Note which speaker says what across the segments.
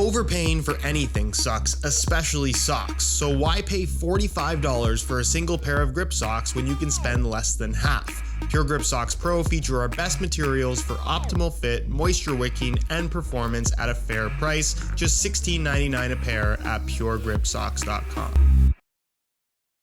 Speaker 1: Overpaying for anything sucks, especially socks, so why pay $45 for a single pair of grip socks when you can spend less than half? Pure Grip Socks Pro feature our best materials for optimal fit, moisture wicking, and performance at a fair price, just $16.99 a pair at puregripsocks.com.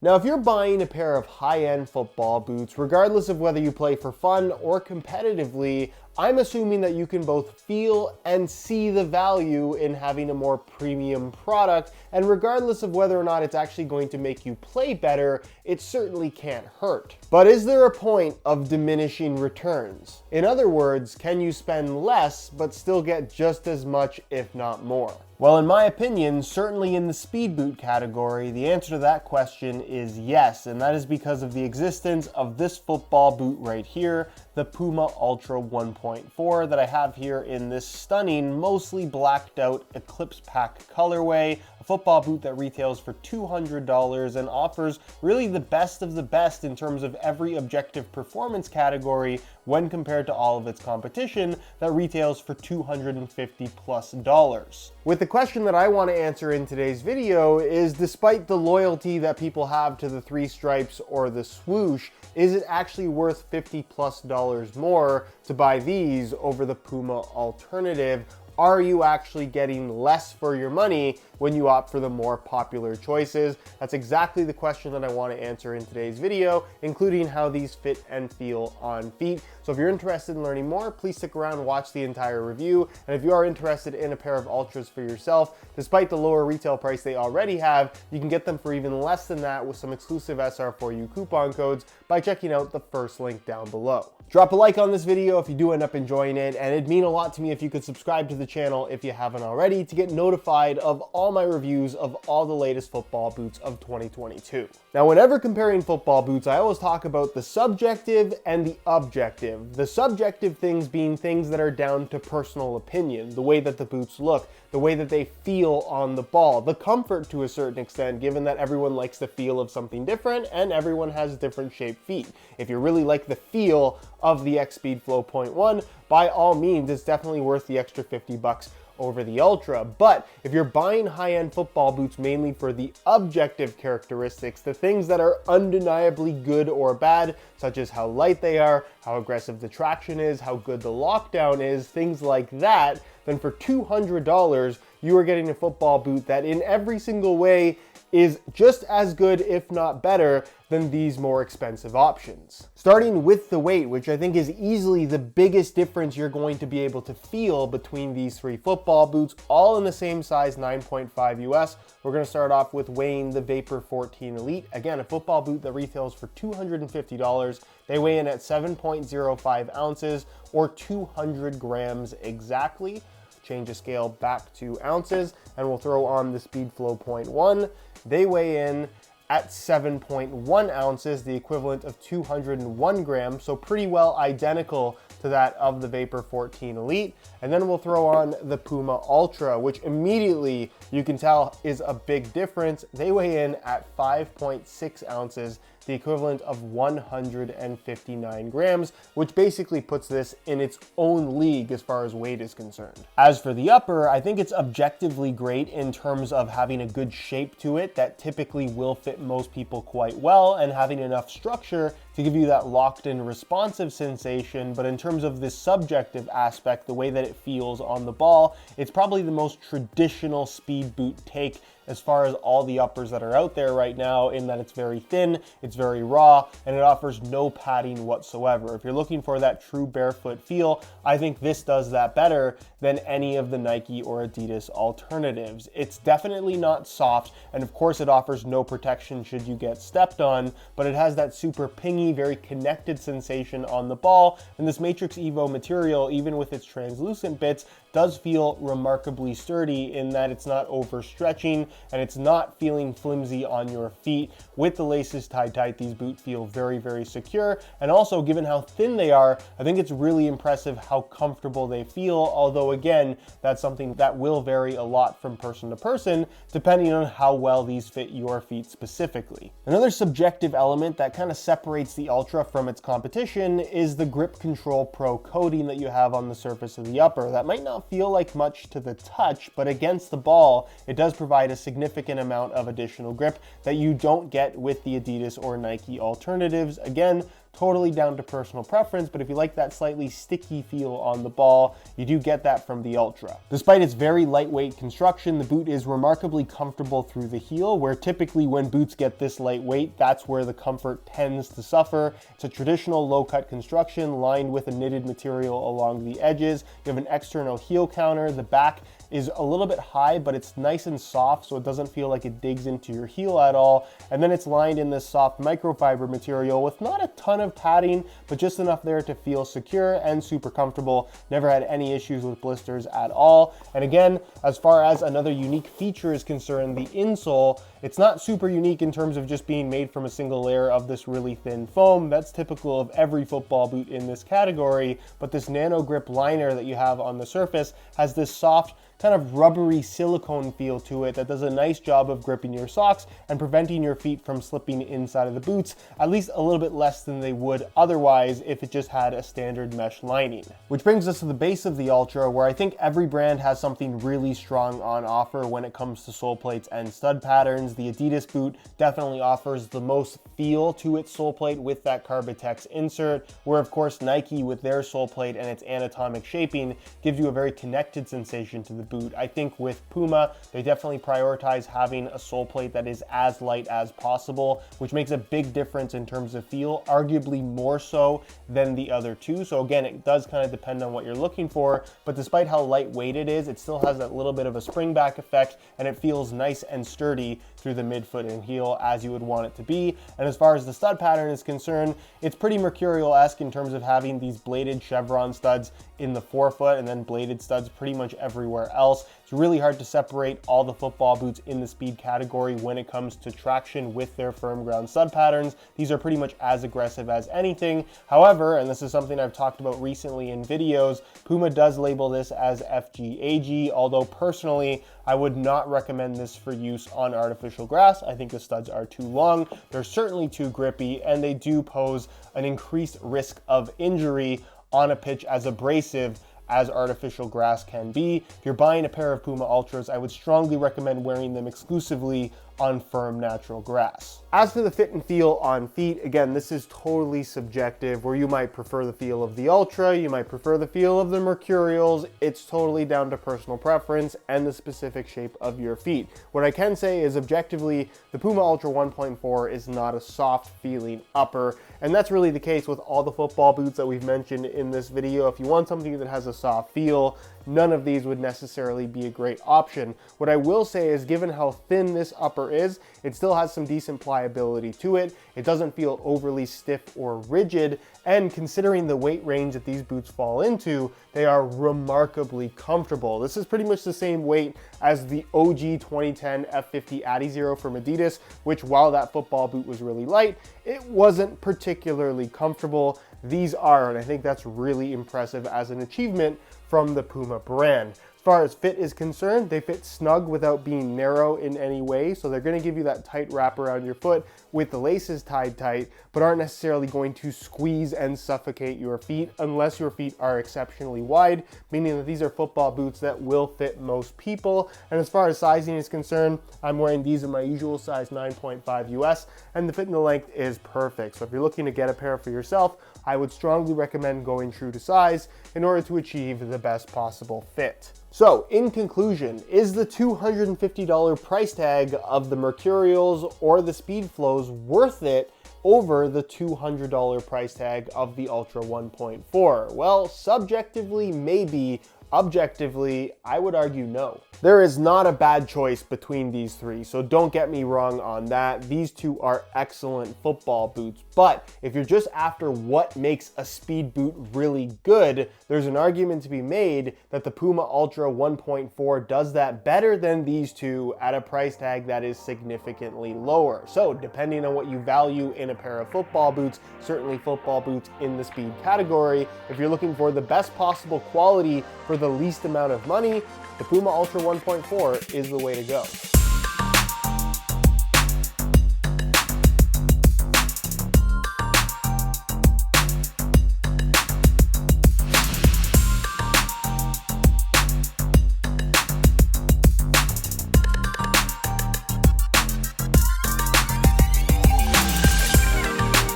Speaker 2: Now, if you're buying a pair of high-end football boots, regardless of whether you play for fun or competitively, I'm assuming that you can both feel and see the value in having a more premium product, and regardless of whether or not it's actually going to make you play better, it certainly can't hurt. But is there a point of diminishing returns? In other words, can you spend less but still get just as much, if not more? Well, in my opinion, certainly in the speed boot category, the answer to that question is yes, and that is because of the existence of this football boot right here, the Puma Ultra 1.4 that I have here in this stunning, mostly blacked out Eclipse pack colorway, a football boot that retails for $200 and offers really the best of the best in terms of every objective performance category when compared to all of its competition that retails for $250+. With the question that I want to answer in today's video is, despite the loyalty that people have to the three stripes or the swoosh, is it actually worth $50+ more to buy these over the Puma alternative? Are you actually getting less for your money when you opt for the more popular choices? That's exactly the question that I want to answer in today's video, including how these fit and feel on feet. So if you're interested in learning more, please stick around and watch the entire review. And if you are interested in a pair of Ultras for yourself, despite the lower retail price they already have, you can get them for even less than that with some exclusive SR4U coupon codes by checking out the first link down below. Drop a like on this video if you do end up enjoying it, and it'd mean a lot to me if you could subscribe to the channel if you haven't already to get notified of all my reviews of all the latest football boots of 2022. Now, whenever comparing football boots, I always talk about the subjective and the objective. The subjective things being things that are down to personal opinion, the way that the boots look, the way that they feel on the ball, the comfort to a certain extent, given that everyone likes the feel of something different and everyone has different shaped feet. If you really like the feel of the X Speed Flow 0.1, by all means, it's definitely worth the extra $50 over the Ultra. But if you're buying high-end football boots mainly for the objective characteristics, the things that are undeniably good or bad, such as how light they are, how aggressive the traction is, how good the lockdown is, things like that, then for $200, you are getting a football boot that in every single way is just as good, if not better, than these more expensive options. Starting with the weight, which I think is easily the biggest difference you're going to be able to feel between these three football boots, all in the same size, 9.5 US. We're gonna start off with weighing the Vapor 14 Elite. Again, a football boot that retails for $250. They weigh in at 7.05 ounces or 200 grams exactly. Change the scale back to ounces, and we'll throw on the Speed Flow 0.1. They weigh in at 7.1 ounces, the equivalent of 201 grams, so pretty well identical to that of the Vapor 14 Elite. And then we'll throw on the Puma Ultra, which immediately you can tell is a big difference. They weigh in at 5.6 ounces, the equivalent of 159 grams, which basically puts this in its own league as far as weight is concerned. As for the upper, I think it's objectively great in terms of having a good shape to it that typically will fit most people quite well, and having enough structure to give you that locked in responsive sensation. But in terms of this subjective aspect, the way that it feels on the ball, it's probably the most traditional speed boot take as far as all the uppers that are out there right now, in that it's very thin, it's very raw, and it offers no padding whatsoever. If you're looking for that true barefoot feel, I think this does that better than any of the Nike or Adidas alternatives. It's definitely not soft, and of course it offers no protection should you get stepped on, but it has that super pingy, very connected sensation on the ball, and this Matrix Evo material, even with its translucent bits, does feel remarkably sturdy in that it's not overstretching and it's not feeling flimsy on your feet. With the laces tied tight, these boots feel very, very secure. And also, given how thin they are, I think it's really impressive how comfortable they feel. Although again, that's something that will vary a lot from person to person, depending on how well these fit your feet specifically. Another subjective element that kind of separates the Ultra from its competition is the Grip Control Pro coating that you have on the surface of the upper. That might not not feel like much to the touch, but against the ball, it does provide a significant amount of additional grip that you don't get with the Adidas or Nike alternatives. Again, totally down to personal preference, but if you like that slightly sticky feel on the ball, you do get that from the Ultra. Despite its very lightweight construction, the boot is remarkably comfortable through the heel, where typically when boots get this lightweight, that's where the comfort tends to suffer. It's a traditional low-cut construction lined with a knitted material along the edges. You have an external heel counter. The back is a little bit high, but it's nice and soft, so it doesn't feel like it digs into your heel at all. And then it's lined in this soft microfiber material with not a ton of padding, but just enough there to feel secure and super comfortable. Never had any issues with blisters at all. And again, as far as another unique feature is concerned, the insole, it's not super unique in terms of just being made from a single layer of this really thin foam. That's typical of every football boot in this category, but this nano grip liner that you have on the surface has this soft, kind of rubbery silicone feel to it that does a nice job of gripping your socks and preventing your feet from slipping inside of the boots, at least a little bit less than they would otherwise if it just had a standard mesh lining. Which brings us to the base of the Ultra, where I think every brand has something really strong on offer when it comes to sole plates and stud patterns. The Adidas boot definitely offers the most feel to its sole plate with that Carbitex insert, where of course Nike with their sole plate and its anatomic shaping gives you a very connected sensation to the boot. I think with Puma, they definitely prioritize having a sole plate that is as light as possible, which makes a big difference in terms of feel, arguably more so than the other two. So again, it does kind of depend on what you're looking for, but despite how lightweight it is, it still has that little bit of a spring back effect, and it feels nice and sturdy through the midfoot and heel as you would want it to be. And as far as the stud pattern is concerned, it's pretty Mercurial-esque in terms of having these bladed chevron studs in the forefoot and then bladed studs pretty much everywhere else. It's really hard to separate all the football boots in the speed category when it comes to traction with their firm ground stud patterns. These are pretty much as aggressive as anything. However, and this is something I've talked about recently in videos, Puma does label this as FGAG, although personally, I would not recommend this for use on artificial grass. I think the studs are too long, they're certainly too grippy, and they do pose an increased risk of injury on a pitch as abrasive as artificial grass can be. If you're buying a pair of Puma Ultras, I would strongly recommend wearing them exclusively on firm natural grass. As for the fit and feel on feet, again, this is totally subjective, where you might prefer the feel of the Ultra, you might prefer the feel of the Mercurials. It's totally down to personal preference and the specific shape of your feet. What I can say is objectively, the Puma Ultra 1.4 is not a soft feeling upper, and that's really the case with all the football boots that we've mentioned in this video. If you want something that has a soft feel, none of these would necessarily be a great option. What I will say is, given how thin this upper is, it still has some decent pliability to it. It doesn't feel overly stiff or rigid, and considering the weight range that these boots fall into, they are remarkably comfortable. This is pretty much the same weight as the OG 2010 F50 Adizero from Adidas, which, while that football boot was really light, it wasn't particularly comfortable. These are, and I think that's really impressive as an achievement from the Puma brand. As far as fit is concerned, they fit snug without being narrow in any way, so they're going to give you that tight wrap around your foot with the laces tied tight, but aren't necessarily going to squeeze and suffocate your feet unless your feet are exceptionally wide, meaning that these are football boots that will fit most people. And as far as sizing is concerned, I'm wearing these in my usual size 9.5 US, and the fit and the length is perfect. So if you're looking to get a pair for yourself, I would strongly recommend going true to size in order to achieve the best possible fit. So, in conclusion, is the $250 price tag of the Mercurials or the Speedflows worth it over the $200 price tag of the Ultra 1.4? Well, subjectively, maybe. Objectively, I would argue no. There is not a bad choice between these three, so don't get me wrong on that. These two are excellent football boots, but if you're just after what makes a speed boot really good, there's an argument to be made that the Puma Ultra 1.4 does that better than these two at a price tag that is significantly lower. So depending on what you value in a pair of football boots, certainly football boots in the speed category, if you're looking for the best possible quality for the least amount of money, the Puma Ultra 1.4 is the way to go.